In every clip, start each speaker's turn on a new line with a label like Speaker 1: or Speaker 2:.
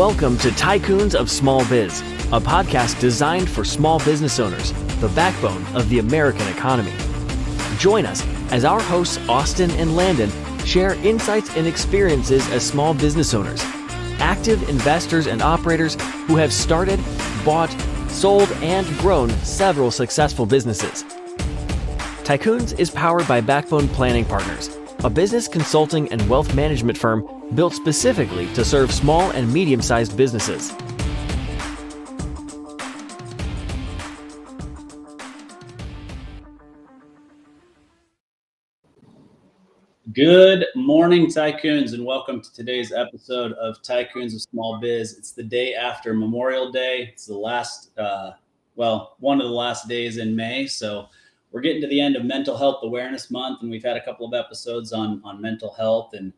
Speaker 1: Welcome to Tycoons of Small Biz, a podcast designed for small business owners, the backbone of the American economy. Join us as our hosts Austin and Landon share insights and experiences as small business owners, active investors and operators who have started, bought, sold, and grown several successful businesses. Tycoons is powered by Backbone Planning Partners, a business consulting and wealth management firm built specifically to serve small and medium-sized businesses.
Speaker 2: Good morning, Tycoons, and welcome to today's episode of Tycoons of Small Biz. It's the day after Memorial Day. It's the last, one of the last days in May. So we're getting to the end of Mental Health Awareness Month, and we've had a couple of episodes on mental health and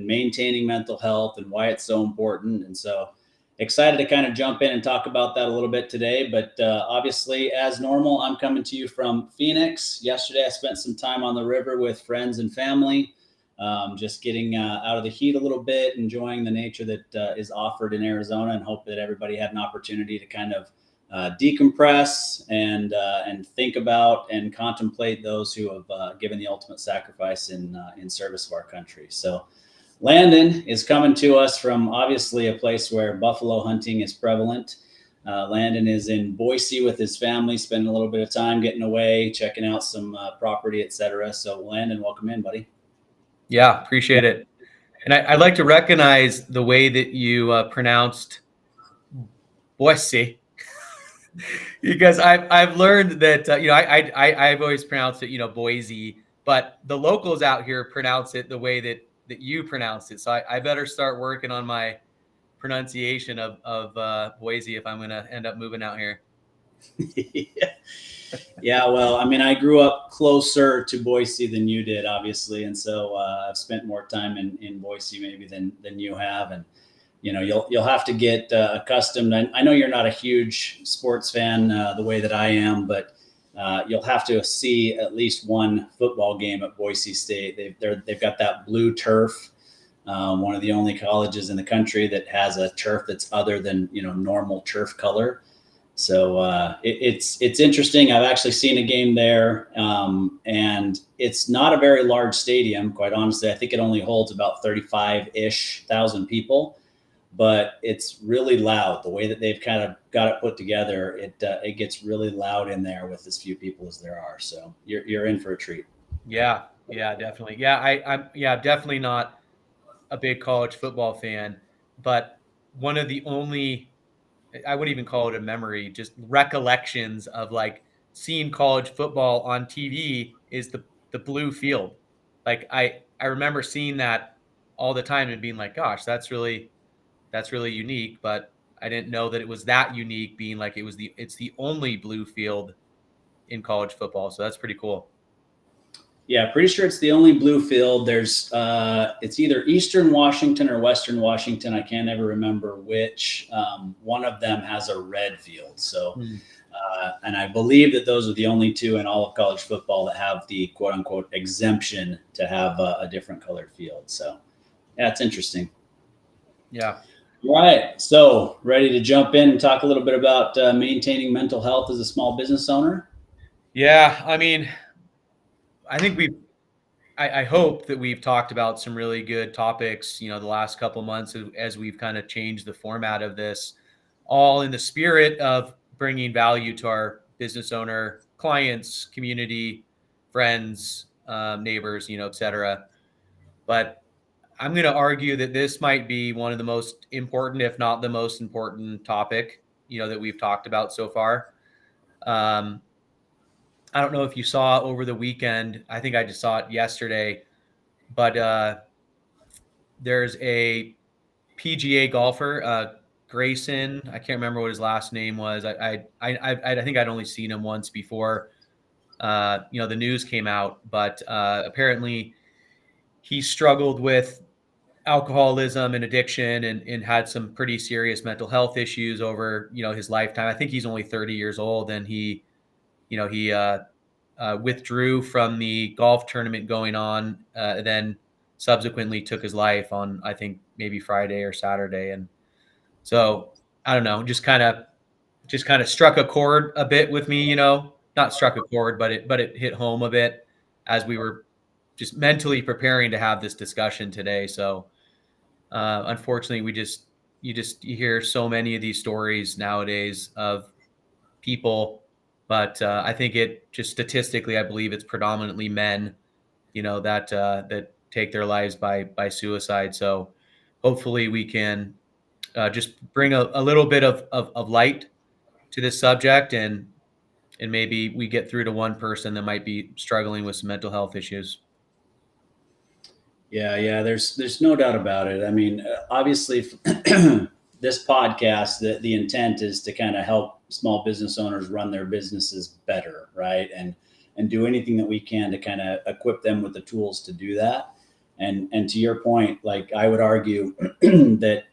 Speaker 2: maintaining mental health and why it's so important. And so excited to kind of jump in and talk about that a little bit today. But obviously, as normal, I'm coming to you from Phoenix. Yesterday, I spent some time on the river with friends and family, just getting out of the heat a little bit, enjoying the nature that is offered in Arizona, and hope that everybody had an opportunity to kind of decompress and think about and contemplate those who have given the ultimate sacrifice in service of our country. So Landon is coming to us from obviously a place where buffalo hunting is prevalent. Landon is in Boise with his family, spending a little bit of time getting away, checking out some property, etc. So Landon, welcome in, buddy.
Speaker 3: Yeah, appreciate it. And I'd like to recognize the way that you pronounced Boise. Because I've learned that I've always pronounced it Boise, but the locals out here pronounce it the way that you pronounced it. So I better start working on my pronunciation of Boise if I'm going to end up moving out here.
Speaker 2: Yeah, well, I mean, I grew up closer to Boise than you did, obviously, and so I've spent more time in Boise maybe than you have, and you'll have to get accustomed. I know you're not a huge sports fan the way that I am, but you'll have to see at least one football game at Boise State. They've got that blue turf, one of the only colleges in the country that has a turf that's other than normal turf color. So it's interesting. I've actually seen a game there, and it's not a very large stadium. Quite honestly, I think it only holds about 35-ish thousand people. But it's really loud. The way that they've kind of got it put together, it gets really loud in there with as few people as there are. So you're in for a treat.
Speaker 3: Yeah, definitely. Yeah, I'm definitely not a big college football fan, but one of the only, I wouldn't even call it a memory, just recollections of like seeing college football on TV is the blue field. Like I remember seeing that all the time and being like, gosh, that's really unique, but I didn't know that it was that unique, being like it's the only blue field in college football. So that's pretty cool.
Speaker 2: Yeah, pretty sure it's the only blue field. There's it's either Eastern Washington or Western Washington. I can't ever remember which. One of them has a red field. So and I believe that those are the only two in all of college football that have the quote unquote exemption to have a different colored field. So yeah, it's interesting.
Speaker 3: Yeah.
Speaker 2: All right. So ready to jump in and talk a little bit about maintaining mental health as a small business owner?
Speaker 3: Yeah. I mean, I think I hope that we've talked about some really good topics, the last couple of months as we've kind of changed the format of this, all in the spirit of bringing value to our business owner clients, community, friends, neighbors, et cetera. But I'm going to argue that this might be one of the most important, if not the most important topic, that we've talked about so far. I don't know if you saw over the weekend. I think I just saw it yesterday, but there's a PGA golfer, Grayson. I can't remember what his last name was. I think I'd only seen him once before, the news came out, but apparently he struggled with alcoholism and addiction and had some pretty serious mental health issues over, his lifetime. I think he's only 30 years old, and he withdrew from the golf tournament going on, then subsequently took his life on, I think, maybe Friday or Saturday. And So I don't know, just kind of struck a chord a bit with me, not struck a chord, but it hit home a bit as we were just mentally preparing to have this discussion today. So unfortunately, you hear so many of these stories nowadays of people, but I think it just statistically, I believe it's predominantly men, that take their lives by suicide. So hopefully we can just bring a little bit of light to this subject, and maybe we get through to one person that might be struggling with some mental health issues.
Speaker 2: Yeah. There's no doubt about it. I mean, obviously, this podcast, the intent is to kind of help small business owners run their businesses better, right? And do anything that we can to kind of equip them with the tools to do that. And to your point, like I would argue that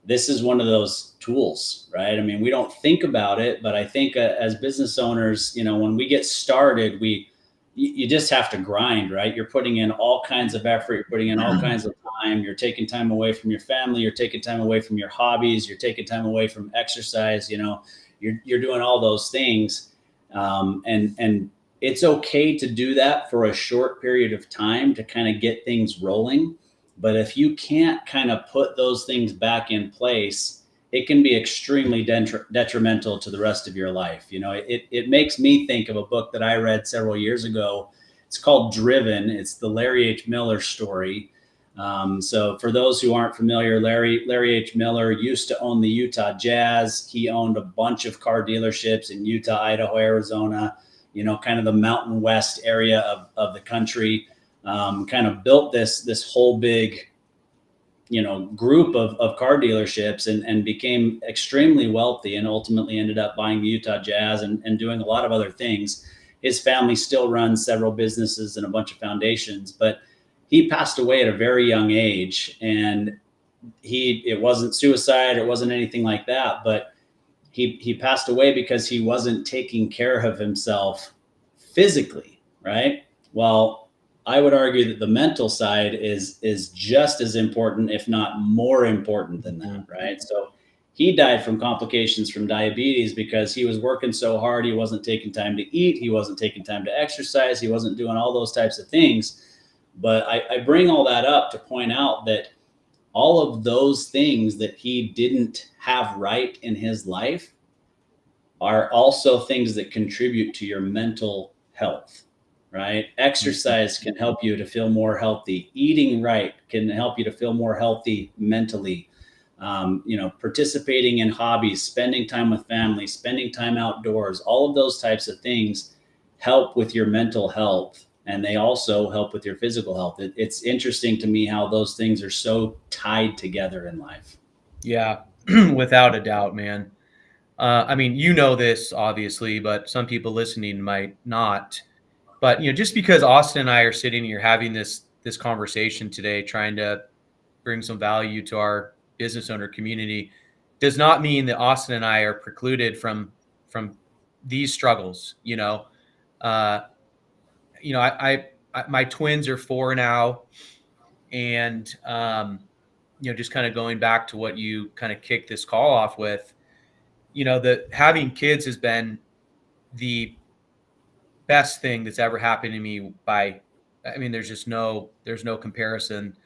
Speaker 2: this is one of those tools, right? I mean, we don't think about it, but I think as business owners, when we get started, you just have to grind, right? You're putting in all kinds of effort, you're putting in all kinds of time, you're taking time away from your family, you're taking time away from your hobbies, you're taking time away from exercise, you're doing all those things. And it's okay to do that for a short period of time to kind of get things rolling. But if you can't kind of put those things back in place, it can be extremely detrimental to the rest of your life. It makes me think of a book that I read several years ago. It's called Driven. It's the Larry H. Miller story. So for those who aren't familiar, Larry H. Miller used to own the Utah Jazz. He owned a bunch of car dealerships in Utah, Idaho, Arizona, kind of the Mountain West area of the country. Kind of built this whole big, group of car dealerships and became extremely wealthy, and ultimately ended up buying the Utah Jazz and doing a lot of other things. His family still runs several businesses and a bunch of foundations, but he passed away at a very young age, and it wasn't suicide. It wasn't anything like that, but he passed away because he wasn't taking care of himself physically. Right. Well, I would argue that the mental side is just as important, if not more important than that, right? So he died from complications from diabetes because he was working so hard. He wasn't taking time to eat. He wasn't taking time to exercise. He wasn't doing all those types of things. But I bring all that up to point out that all of those things that he didn't have right in his life are also things that contribute to your mental health. Right? Exercise can help you to feel more healthy. Eating right can help you to feel more healthy mentally. Participating in hobbies, spending time with family, spending time outdoors, all of those types of things help with your mental health, and they also help with your physical health. It's interesting to me how those things are so tied together in life.
Speaker 3: Yeah, without a doubt, man. I mean, this obviously, but some people listening might not. But just because Austin and I are sitting here having this conversation today, trying to bring some value to our business owner community, does not mean that Austin and I are precluded from these struggles. My twins are 4 now, and just kind of going back to what you kind of kicked this call off with, that having kids has been the best thing that's ever happened to me there's no comparison.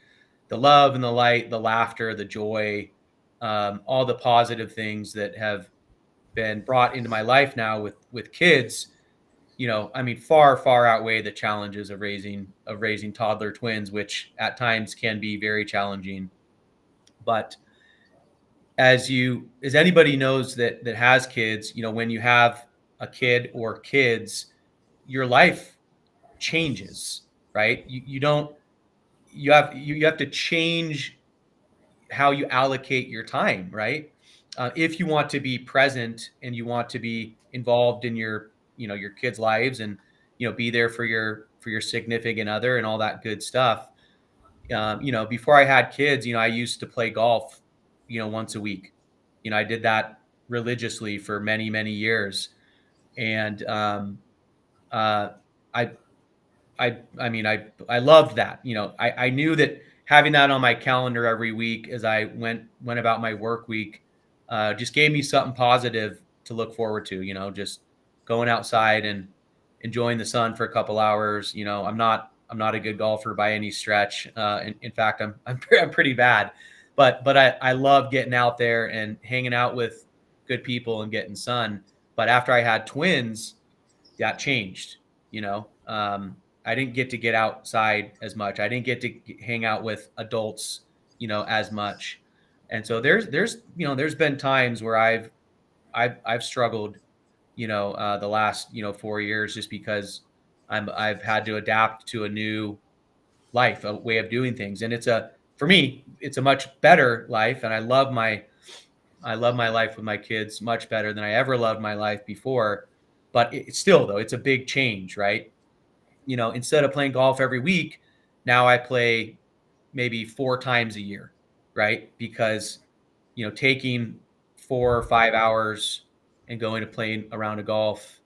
Speaker 3: The love and the light, the laughter, the joy, all the positive things that have been brought into my life now with kids, far outweigh the challenges of raising toddler twins, which at times can be very challenging. But as anybody knows that has kids, when you have a kid or kids, your life changes, right? You have to change how you allocate your time, right? If you want to be present and you want to be involved in your kids' lives, and be there for your significant other and all that good stuff. Before I had kids, I used to play golf, once a week. I did that religiously for many years, and uh, I I loved that. I knew that having that on my calendar every week as I went about my work week just gave me something positive to look forward to, just going outside and enjoying the sun for a couple hours. I'm not a good golfer by any stretch. In fact, I'm pretty bad, but I love getting out there and hanging out with good people and getting sun. But after I had twins, that changed. I didn't get outside as much. I didn't get to hang out with adults, as much. And so there's been times where I've struggled, the last, 4 years, just because I've had to adapt to a new life, a way of doing things. And for me, it's a much better life. And I love my life with my kids much better than I ever loved my life before. But it's still, though, it's a big change, right? Instead of playing golf every week, now I play maybe 4 times a year, right? Because, taking 4 or 5 hours and going to play a round of golf,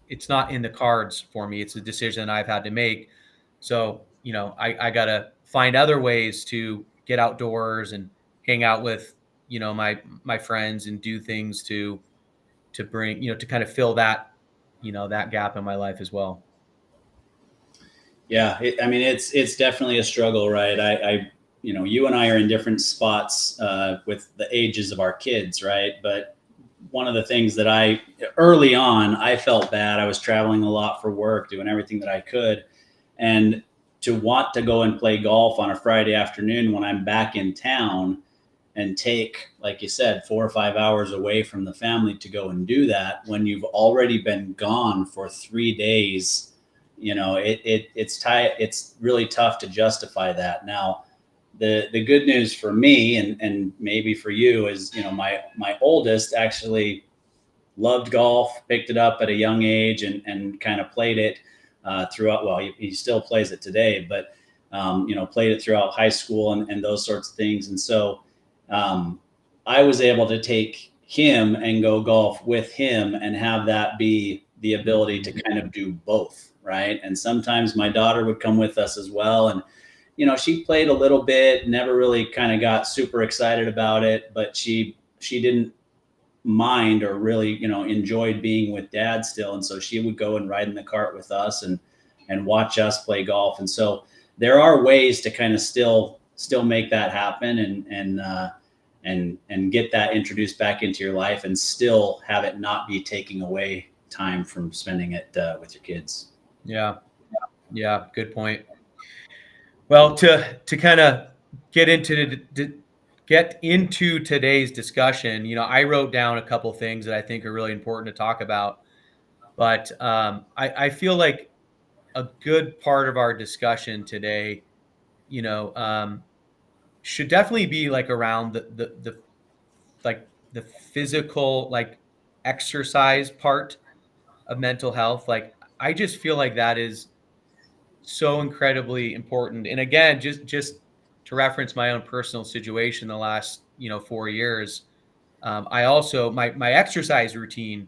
Speaker 3: it's not in the cards for me. It's a decision I've had to make. So, I got to find other ways to get outdoors and hang out with, my friends and do things to bring, to kind of fill that, that gap in my life as well.
Speaker 2: Yeah. It's definitely a struggle, right? You and I are in different spots with the ages of our kids, right? But one of the things that early on, I felt bad. I was traveling a lot for work, doing everything that I could. And to want to go and play golf on a Friday afternoon when I'm back in town and take, like you said, 4 or 5 hours away from the family to go and do that when you've already been gone for 3 days, it's really tough to justify that. Now, the good news for me and maybe for you is, my oldest actually loved golf, picked it up at a young age and kind of played it throughout. Well, he still plays it today, but, played it throughout high school and those sorts of things. And so I was able to take him and go golf with him and have that be the ability to kind of do both. Right. And sometimes my daughter would come with us as well. And, she played a little bit, never really kind of got super excited about it, but she didn't mind or really, enjoyed being with dad still. And so she would go and ride in the cart with us and watch us play golf. And so there are ways to kind of still make that happen and get that introduced back into your life and still have it not be taking away time from spending it with your kids.
Speaker 3: Yeah. Good point. Well, to kind of get into today's discussion, I wrote down a couple things that I think are really important to talk about, but I feel like a good part of our discussion today, should definitely be like around the physical, like exercise part of mental health. Like, I just feel like that is so incredibly important. And again, just to reference my own personal situation, the last, 4 years, I also, my exercise routine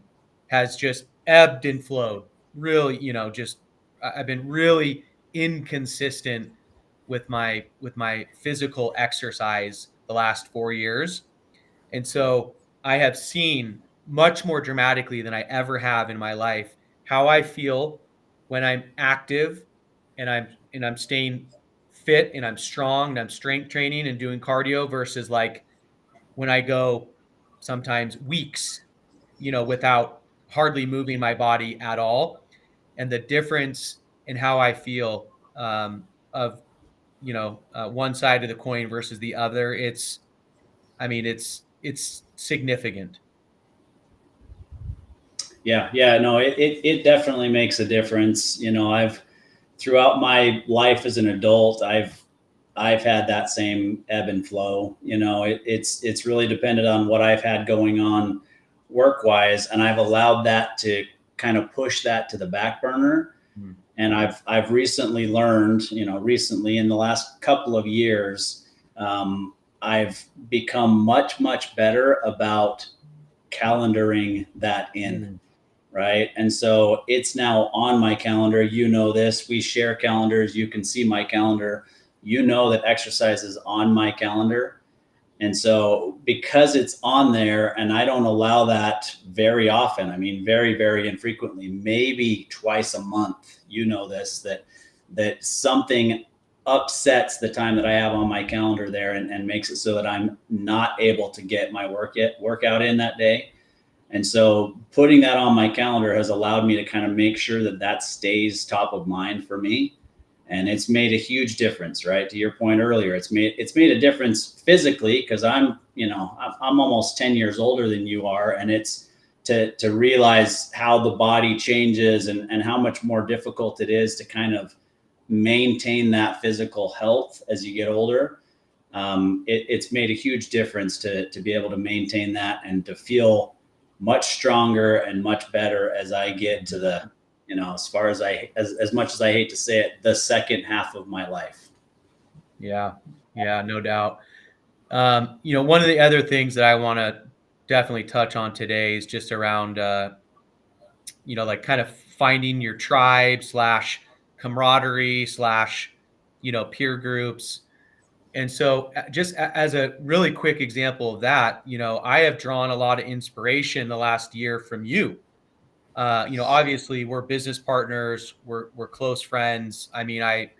Speaker 3: has just ebbed and flowed really, I've been really inconsistent with my physical exercise the last 4 years. And so I have seen much more dramatically than I ever have in my life how I feel when I'm active and I'm staying fit and I'm strong and I'm strength training and doing cardio versus like when I go sometimes weeks, without hardly moving my body at all. And the difference in how I feel of, one side of the coin versus the other, it's significant.
Speaker 2: Yeah, no, it definitely makes a difference. Throughout my life as an adult, I've had that same ebb and flow. It's really dependent on what I've had going on work-wise, and I've allowed that to kind of push that to the back burner. And I've recently learned, recently in the last couple of years, I've become much better about calendaring that in. Right. And so it's now on my calendar. This, we share calendars. You can see my calendar, that exercise is on my calendar. And so because it's on there and I don't allow that very often, I mean, very, very infrequently, maybe twice a month, you know, that something upsets the time that I have on my calendar there and makes it so that I'm not able to get my workout in that day. And so putting that on my calendar has allowed me to kind of make sure that that stays top of mind for me. And it's made a huge difference, right? To your point earlier, it's made a difference physically, because I'm almost 10 years older than you are. And it's to realize how the body changes and how much more difficult it is to kind of maintain that physical health as you get older. It's made a huge difference to be able to maintain that and to feel much stronger and much better as I get to the, as far as as much as I hate to say it, the second half of my life.
Speaker 3: Yeah, no doubt. One of the other things that I want to definitely touch on today is just around, like kind of finding your tribe / camaraderie / peer groups. And so just as a really quick example of that, I have drawn a lot of inspiration the last year from you. Obviously we're business partners, we're close friends. I mean, I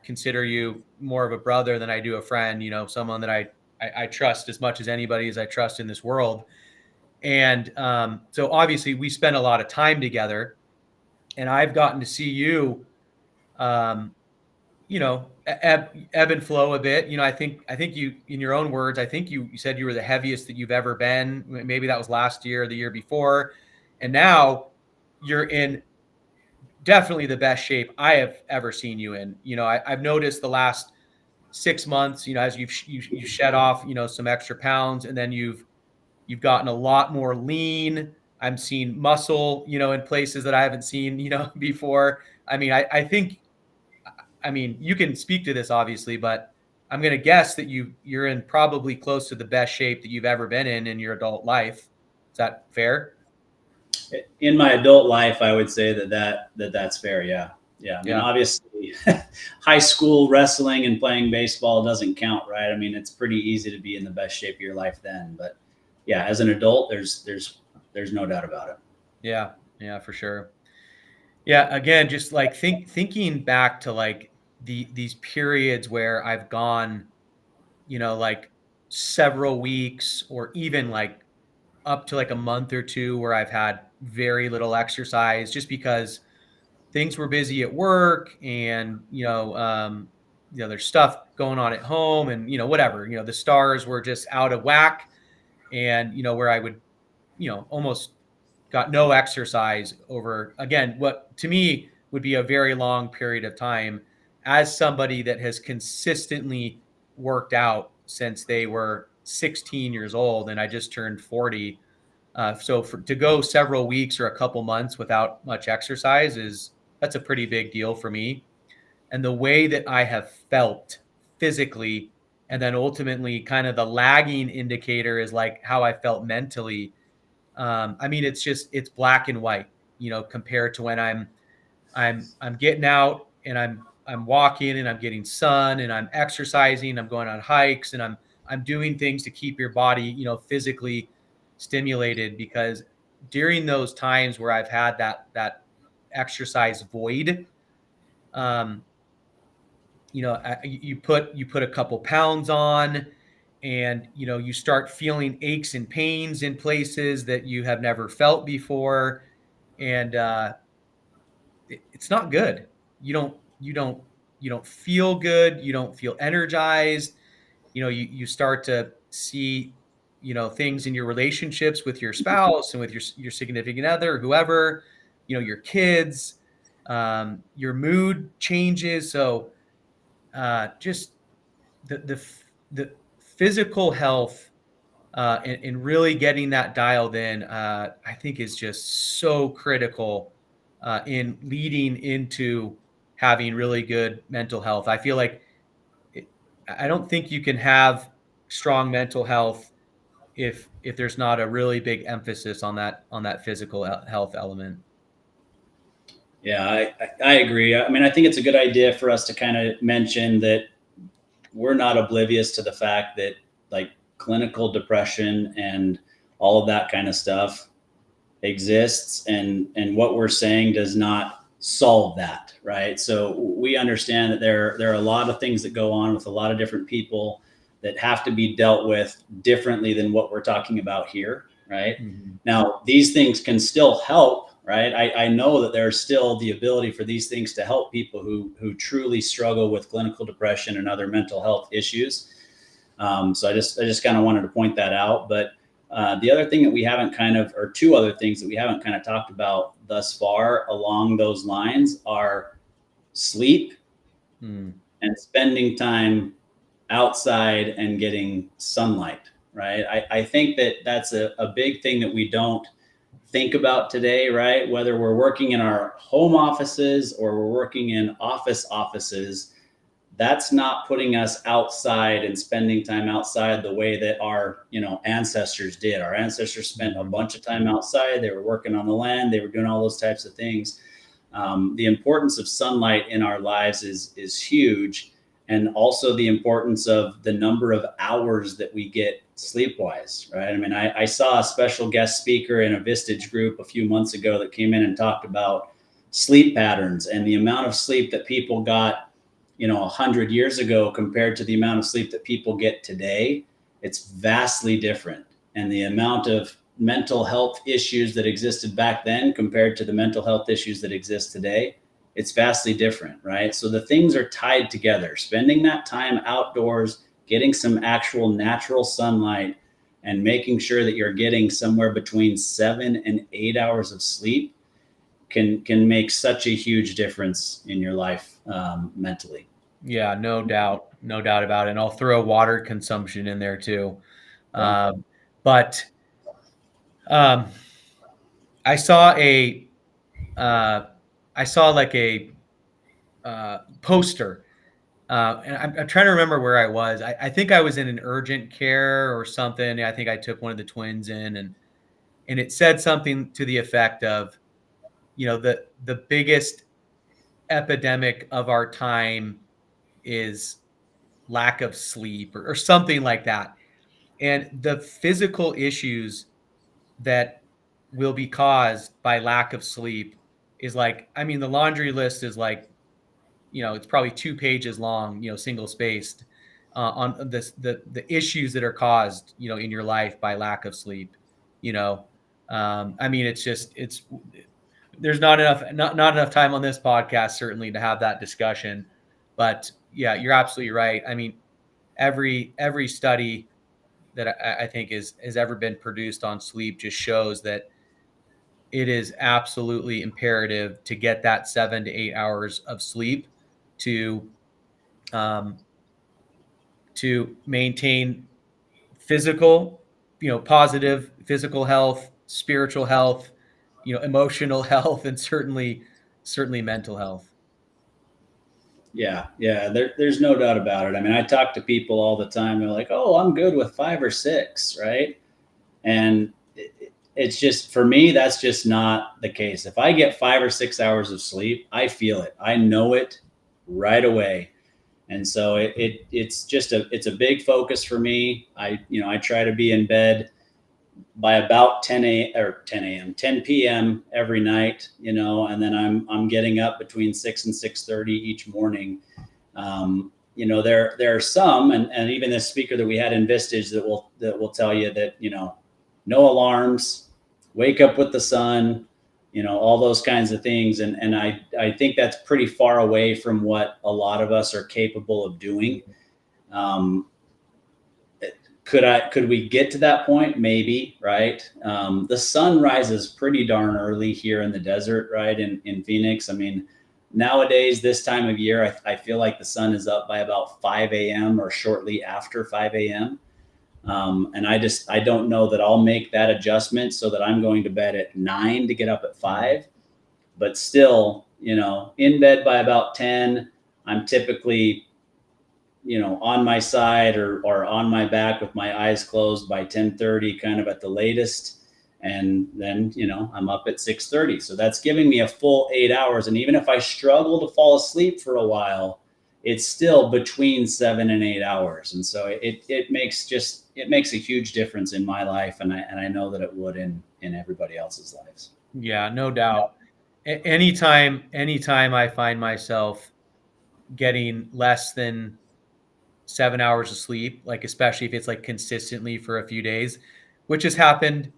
Speaker 3: consider you more of a brother than I do a friend, someone that I trust as much as anybody as I trust in this world. And so obviously we spend a lot of time together, and I've gotten to see you, ebb and flow a bit. I think you, in your own words, I think you said you were the heaviest that you've ever been. Maybe that was last year or the year before. And now you're in definitely the best shape I have ever seen you in. I've noticed the last 6 months, as you shed off, some extra pounds, and then you've gotten a lot more lean. I'm seeing muscle, in places that I haven't seen, before. I mean, I think, you can speak to this obviously, but I'm going to guess that you're in probably close to the best shape that you've ever been in your adult life. Is that fair?
Speaker 2: In my adult life, I would say that's fair. Yeah. I mean, obviously high school wrestling and playing baseball doesn't count, right? I mean, it's pretty easy to be in the best shape of your life then, but yeah, as an adult, there's no doubt about it.
Speaker 3: Yeah, for sure. Yeah. Again, just like thinking back to like these periods where I've gone, like several weeks or even like up to like a month or two where I've had very little exercise just because things were busy at work, and there's stuff going on at home, and whatever, the stars were just out of whack, and where I would almost got no exercise over, again, what to me would be a very long period of time, as somebody that has consistently worked out since they were 16 years old, and I just turned 40. So to go several weeks or a couple months without much exercise that's a pretty big deal for me. And the way that I have felt physically, and then ultimately kind of the lagging indicator is like how I felt mentally. It's black and white, compared to when I'm getting out and I'm walking and I'm getting sun and I'm exercising, I'm going on hikes, and I'm doing things to keep your body, physically stimulated, because during those times where I've had that exercise void, you put a couple pounds on, and you start feeling aches and pains in places that you have never felt before, and it's not good. You don't feel good. You don't feel energized. You start to see things in your relationships with your spouse and with your significant other, whoever, your kids, your mood changes. So just the physical health, and really getting that dialed in, I think is just so critical in leading into having really good mental health. I feel like I don't think you can have strong mental health if there's not a really big emphasis on that physical health element.
Speaker 2: Yeah, I agree. I mean, I think it's a good idea for us to kind of mention that we're not oblivious to the fact that, like, clinical depression and all of that kind of stuff exists, and what we're saying does not solve that, right? So we understand that there are a lot of things that go on with a lot of different people that have to be dealt with differently than what we're talking about here, right? Now, these things can still help, right? I know that there's still the ability for these things to help people who truly struggle with clinical depression and other mental health issues. So I just kind of wanted to point that out. But the other thing that we haven't or two other things that we haven't kind of talked about thus far along those lines are sleep and spending time outside and getting sunlight, right? I think that that's a big thing that we don't think about today, right? Whether we're working in our home offices or we're working in offices, that's not putting us outside and spending time outside the way that our, ancestors did. Our ancestors spent a bunch of time outside. They were working on the land. They were doing all those types of things. The importance of sunlight in our lives is huge. And also the importance of the number of hours that we get sleep-wise, right? I mean, I saw a special guest speaker in a Vistage group a few months ago that came in and talked about sleep patterns and the amount of sleep that people got 100 years ago compared to the amount of sleep that people get today. It's vastly different. And the amount of mental health issues that existed back then compared to the mental health issues that exist today, it's vastly different, right? So the things are tied together. Spending that time outdoors, getting some actual natural sunlight, and making sure that you're getting somewhere between 7 and 8 hours of sleep can make such a huge difference in your life mentally.
Speaker 3: Yeah, no doubt about it. And I'll throw water consumption in there too. But I saw like a poster, and I'm trying to remember where I was. I think I was in an urgent care or something. I think I took one of the twins in, and it said something to the effect of, the biggest epidemic of our time is lack of sleep or something like that. And the physical issues that will be caused by lack of sleep is the laundry list is it's probably 2 pages long, single spaced, on this, the issues that are caused, in your life by lack of sleep. There's not enough time on this podcast, certainly, to have that discussion, but yeah, you're absolutely right. I mean, every study that I think has ever been produced on sleep just shows that it is absolutely imperative to get that 7 to 8 hours of sleep to maintain physical, positive physical health, spiritual health, emotional health, and certainly mental health.
Speaker 2: Yeah. There's no doubt about it. I mean, I talk to people all the time. They're like, "Oh, I'm good with 5 or 6," right? And it's just, for me, that's just not the case. If I get 5 or 6 hours of sleep, I feel it. I know it right away. And so it's a big focus for me. I try to be in bed by about 10 p.m. every night, and then I'm getting up between 6 and 6:30 each morning. There are some, and even this speaker that we had in Vistage that will tell you that, no alarms, wake up with the sun, all those kinds of things. And I think that's pretty far away from what a lot of us are capable of doing. Could we get to that point? Maybe, right? The sun rises pretty darn early here in the desert, right? In Phoenix. I mean, nowadays, this time of year, I feel like the sun is up by about 5 a.m. or shortly after 5 a.m. And I don't know that I'll make that adjustment so that I'm going to bed at 9 to get up at 5, but still, in bed by about 10, I'm typically, on my side or on my back with my eyes closed by 10:30, kind of at the latest. And then, I'm up at 6:30. So that's giving me a full 8 hours. And even if I struggle to fall asleep for a while, it's still between 7 and 8 hours. And so it makes a huge difference in my life. And I know that it would in everybody else's lives.
Speaker 3: Yeah, no doubt. Anytime I find myself getting less than 7 hours of sleep, like especially if it's like consistently for a few days, which has happened,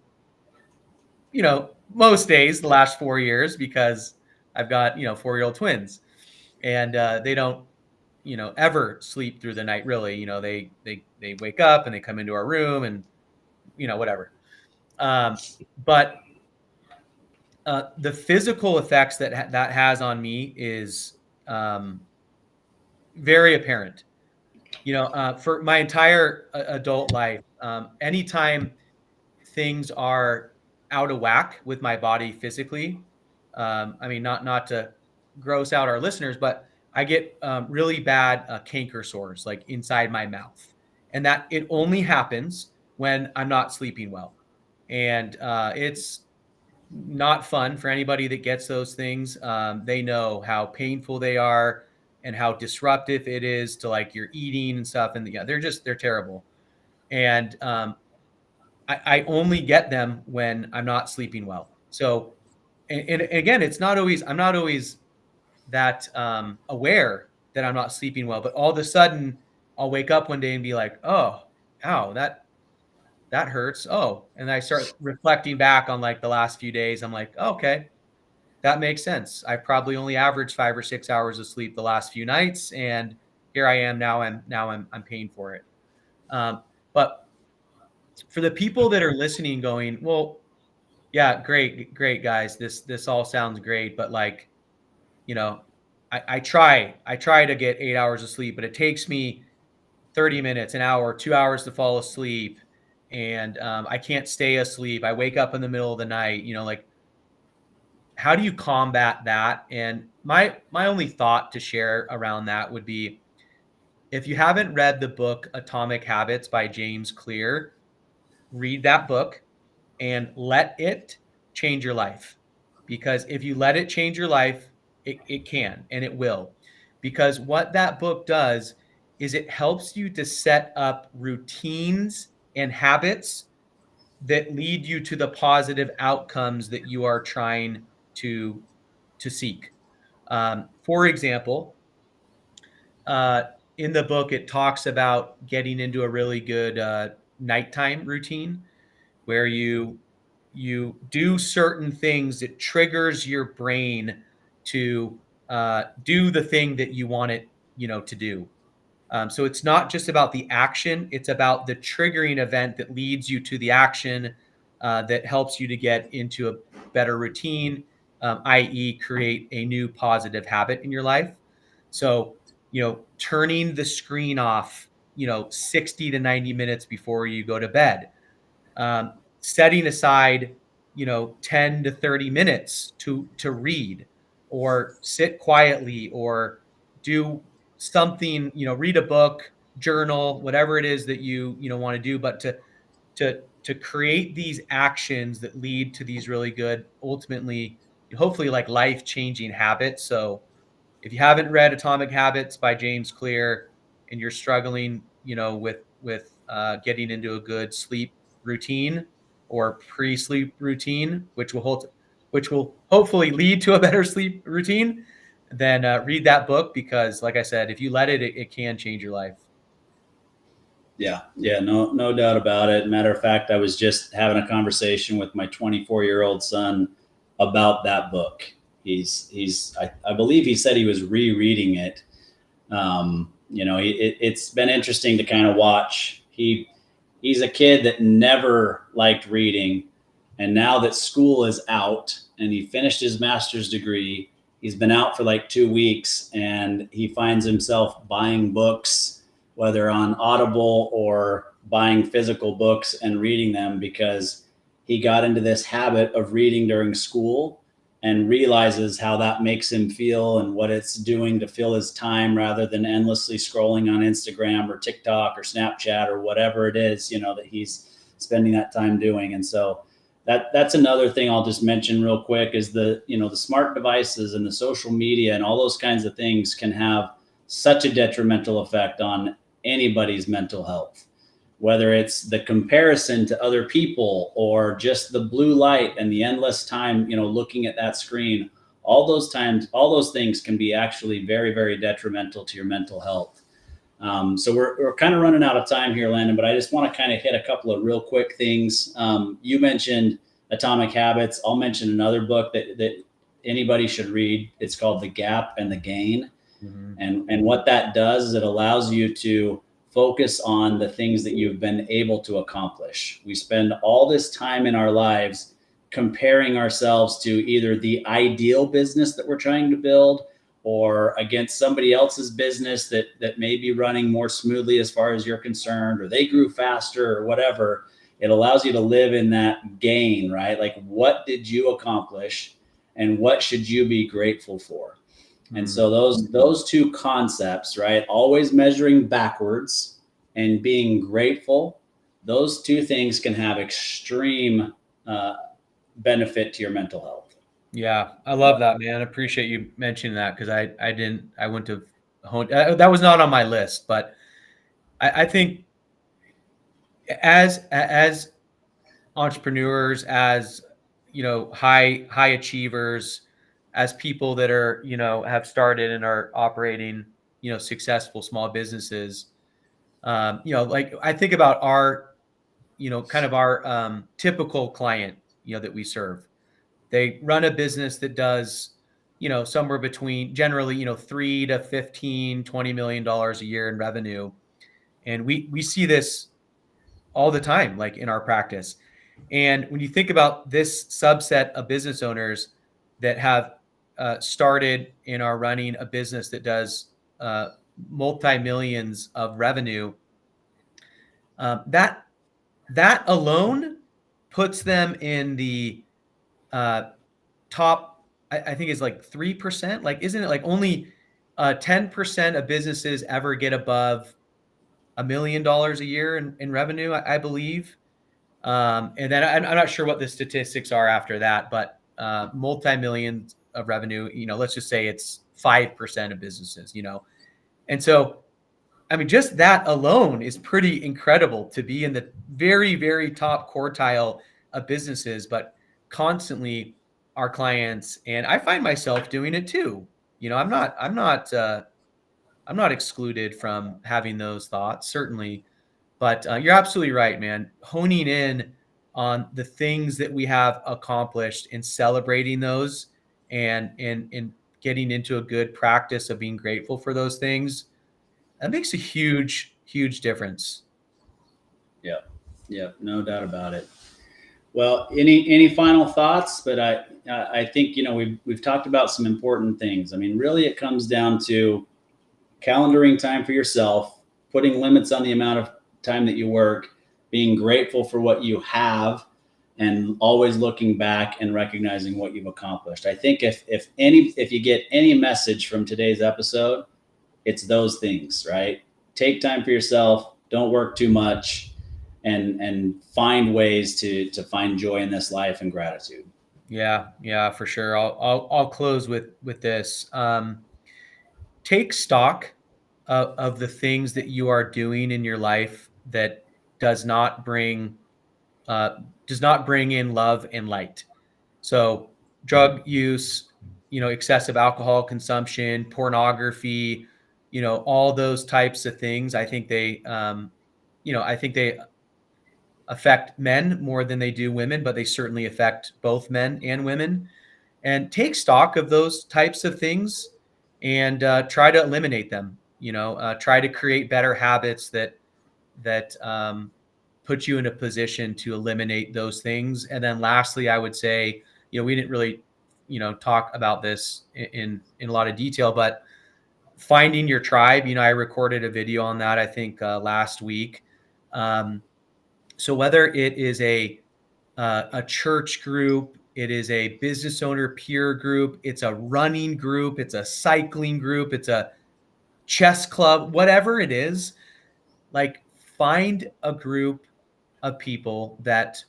Speaker 3: most days the last 4 years, because I've got 4-year-old twins, and they don't ever sleep through the night, really. They wake up and they come into our room and whatever. But the physical effects that has on me is very apparent. For my entire adult life, anytime things are out of whack with my body physically, I mean, not to gross out our listeners, but I get really bad canker sores, like inside my mouth, and that it only happens when I'm not sleeping well, and it's not fun for anybody that gets those things. They know how painful they are and how disruptive it is to like your eating and stuff. And yeah, they're terrible. And I only get them when I'm not sleeping well. So, and again, I'm not always that aware that I'm not sleeping well, but all of a sudden I'll wake up one day and be like, oh, ow, that hurts. Oh, and I start reflecting back on like the last few days. I'm like, oh, okay, that makes sense. I probably only averaged 5 or 6 hours of sleep the last few nights, and here I am now. I'm paying for it. But for the people that are listening, going, well, yeah, great guys. This all sounds great, but like, I try to get 8 hours of sleep, but it takes me 30 minutes, an hour, 2 hours to fall asleep. And I can't stay asleep. I wake up in the middle of the night, like, how do you combat that? And my only thought to share around that would be, if you haven't read the book Atomic Habits by James Clear, read that book and let it change your life. Because if you let it change your life, it can, and it will. Because what that book does is it helps you to set up routines and habits that lead you to the positive outcomes that you are trying to seek. For example, in the book, it talks about getting into a really good nighttime routine where you do certain things that triggers your brain to do the thing that you want it, to do. So it's not just about the action; it's about the triggering event that leads you to the action that helps you to get into a better routine, i.e., create a new positive habit in your life. So, turning the screen off, 60 to 90 minutes before you go to bed, setting aside, 10 to 30 minutes to read or sit quietly or do something, read a book, journal, whatever it is that you want to do, but to create these actions that lead to these really good, ultimately, hopefully, like life-changing habits. So if you haven't read Atomic Habits by James Clear and you're struggling, with getting into a good sleep routine or pre-sleep routine, which will hopefully lead to a better sleep routine, then read that book, because like I said, if you let it can change your life.
Speaker 2: Yeah, no doubt about it. Matter of fact, I was just having a conversation with my 24-year-old son about that book. I believe he said he was rereading it. It's been interesting to kind of watch. He's a kid that never liked reading, and now that school is out and he finished his master's degree, he's been out for like 2 weeks, and he finds himself buying books, whether on Audible or buying physical books and reading them, because he got into this habit of reading during school and realizes how that makes him feel and what it's doing to fill his time, rather than endlessly scrolling on Instagram or TikTok or Snapchat or whatever it is, that he's spending that time doing. And so that's another thing I'll just mention real quick is the smart devices and the social media and all those kinds of things can have such a detrimental effect on anybody's mental health, whether it's the comparison to other people or just the blue light and the endless time, looking at that screen. All those things can be actually very, very detrimental to your mental health. So we're kind of running out of time here, Landon, but I just want to kind of hit a couple of real quick things. You mentioned Atomic Habits. I'll mention another book that anybody should read. It's called The Gap and the Gain. Mm-hmm. And what that does is it allows you to focus on the things that you've been able to accomplish. We spend all this time in our lives comparing ourselves to either the ideal business that we're trying to build or against somebody else's business that may be running more smoothly as far as you're concerned, or they grew faster or whatever. It allows you to live in that gain, right? Like, what did you accomplish and what should you be grateful for? And so those two concepts, right? Always measuring backwards and being grateful. Those two things can have extreme benefit to your mental health.
Speaker 3: Yeah, I love that, man. I appreciate you mentioning that, because I wouldn't have honed that was not on my list, but I think as entrepreneurs, as high achievers, as people that are have started and are operating successful small businesses, like I think about our kind of our typical client that we serve. They run a business that does, somewhere between generally, $3 to $15, $20 million a year in revenue. And we see this all the time, like in our practice. And when you think about this subset of business owners that have started and are running a business that does multi-millions of revenue, that alone puts them in the top, I think is like 3%. Like, isn't it like only 10% of businesses ever get above $1 million a year in revenue, I believe. And then I'm not sure what the statistics are after that, but multi-millions of revenue, let's just say it's 5% of businesses, And so, I mean, just that alone is pretty incredible to be in the very, very top quartile of businesses, but constantly our clients, and I find myself doing it too. I'm not excluded from having those thoughts, certainly, but you're absolutely right, man. Honing in on the things that we have accomplished and celebrating those, and getting into a good practice of being grateful for those things, that makes a huge, huge difference.
Speaker 2: Yeah, no doubt about it. Well, any final thoughts? But I think we've talked about some important things. I mean, really, it comes down to calendaring time for yourself, putting limits on the amount of time that you work, being grateful for what you have, and always looking back and recognizing what you've accomplished. I think if you get any message from today's episode, it's those things, right? Take time for yourself. Don't work too much. And find ways to find joy in this life and gratitude.
Speaker 3: Yeah, for sure. I'll close with this. Take stock of the things that you are doing in your life that does not bring in love and light. So drug use, excessive alcohol consumption, pornography, all those types of things. I think they affect men more than they do women, but they certainly affect both men and women. And take stock of those types of things and try to eliminate them. Try to create better habits that put you in a position to eliminate those things. And then lastly, I would say, we didn't really, talk about this in a lot of detail, but finding your tribe. I recorded a video on that, I think last week. So whether it is a church group, it is a business owner peer group, it's a running group, it's a cycling group, it's a chess club, whatever it is, like, find a group of people that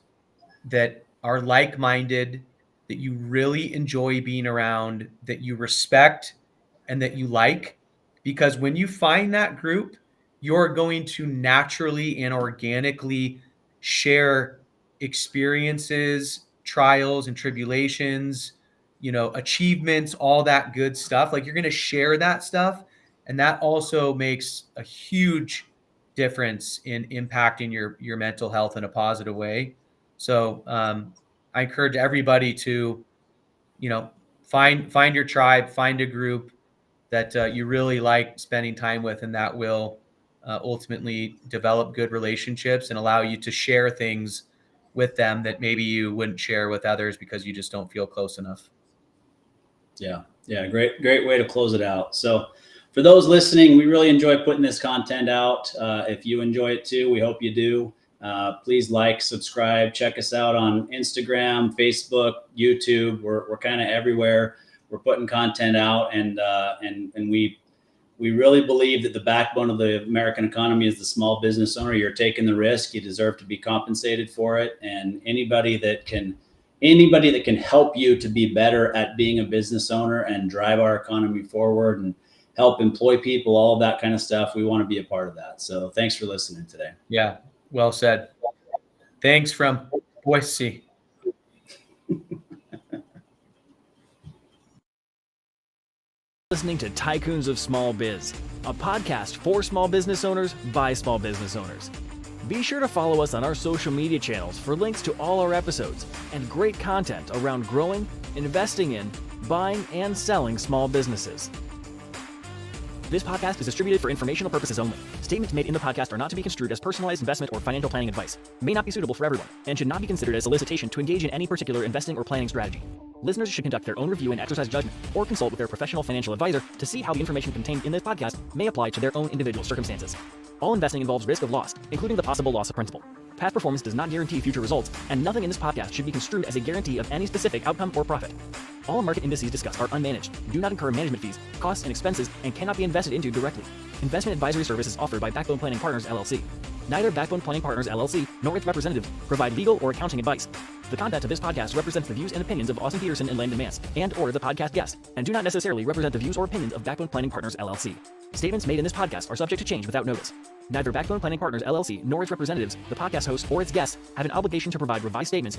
Speaker 3: are like-minded, that you really enjoy being around, that you respect and that you like, because when you find that group, you're going to naturally and organically share experiences, trials and tribulations, achievements, all that good stuff. Like, you're going to share that stuff. And that also makes a huge difference in impacting your mental health in a positive way. So I encourage everybody to, find your tribe, find a group that you really like spending time with, and that will ultimately develop good relationships and allow you to share things with them that maybe you wouldn't share with others because you just don't feel close enough.
Speaker 2: Yeah. Great way to close it out. So for those listening, we really enjoy putting this content out. If you enjoy it too, we hope you do. Please like, subscribe, check us out on Instagram, Facebook, YouTube. We're kind of everywhere. We're putting content out, and we really believe that the backbone of the American economy is the small business owner. You're taking the risk. You deserve to be compensated for it. And anybody that can help you to be better at being a business owner and drive our economy forward and help employ people, all of that kind of stuff, we want to be a part of that. So thanks for listening today.
Speaker 3: Yeah, well said. Thanks from Boise.
Speaker 1: Listening to Tycoons of Small Biz, a podcast for small business owners by small business owners. Be sure to follow us on our social media channels for links to all our episodes and great content around growing, investing in, buying, and selling small businesses. This podcast is distributed for informational purposes only. Statements made in the podcast are not to be construed as personalized investment or financial planning advice, may not be suitable for everyone, and should not be considered as solicitation to engage in any particular investing or planning strategy. Listeners should conduct their own review and exercise judgment, or consult with their professional financial advisor to see how the information contained in this podcast may apply to their own individual circumstances. All investing involves risk of loss, including the possible loss of principal. Past performance does not guarantee future results, and nothing in this podcast should be construed as a guarantee of any specific outcome or profit. All market indices discussed are unmanaged, do not incur management fees, costs, and expenses, and cannot be invested into directly. Investment advisory services offered by Backbone Planning Partners, LLC. Neither Backbone Planning Partners, LLC, nor its representatives provide legal or accounting advice. The content of this podcast represents the views and opinions of Austin Peterson and Landon Mance, and/or the podcast guest, and do not necessarily represent the views or opinions of Backbone Planning Partners, LLC. Statements made in this podcast are subject to change without notice. Neither Backbone Planning Partners, LLC, nor its representatives, the podcast host, or its guests have an obligation to provide revised statements in the